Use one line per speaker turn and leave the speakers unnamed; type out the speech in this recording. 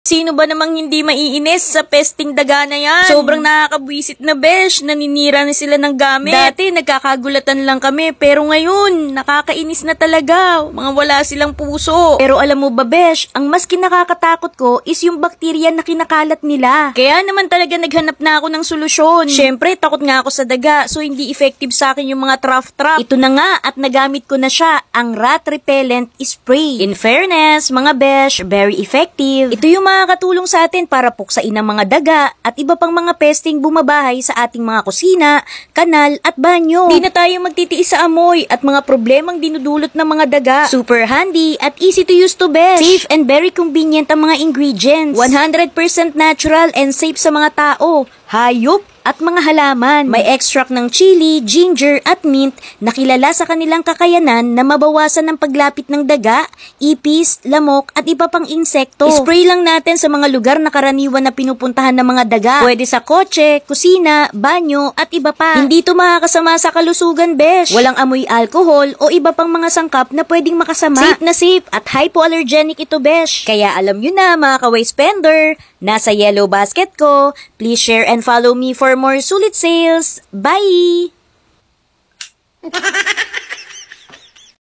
Sino ba namang hindi maiinis sa pesting daga na yan? Sobrang nakakabwisit na besh, naninira na sila ng gamit. Dati nagkakagulatan lang kami, pero ngayon nakakainis na talaga. Mga wala silang puso. Pero alam mo ba besh, ang mas kinakakatakot ko is yung bakterya na kinakalat nila. Kaya naman talaga naghanap na ako ng solusyon. Syempre, takot nga ako sa daga, so hindi effective sa akin yung mga trap. Ito na nga at nagamit ko na siya, ang rat repellent spray. In fairness, mga besh, very effective. Ito yung makakatulong sa atin para puksain ang mga daga at iba pang mga pesting bumabahay sa ating mga kusina, kanal at banyo. Hindi na tayo magtitiis sa amoy at mga problemang dinudulot ng mga daga. Super handy at easy to use to besh. Safe and very convenient ang mga ingredients. 100% natural and safe sa mga tao, hayop at mga halaman. May extract ng chili, ginger at mint na kilala sa kanilang kakayanan na mabawasan ng paglapit ng daga, ipis, lamok at iba pang insekto. Spray lang natin sa mga lugar na karaniwan na pinupuntahan ng mga daga. Pwede sa kotse, kusina, banyo at iba pa. Hindi to makakasama sa kalusugan, besh. Walang amoy alcohol o iba pang mga sangkap na pwedeng makasama. Safe na safe at hypoallergenic ito, besh. Kaya alam nyo na mga ka-waste spender, nasa yellow basket ko. Please share and follow me for more sulit sales. Bye!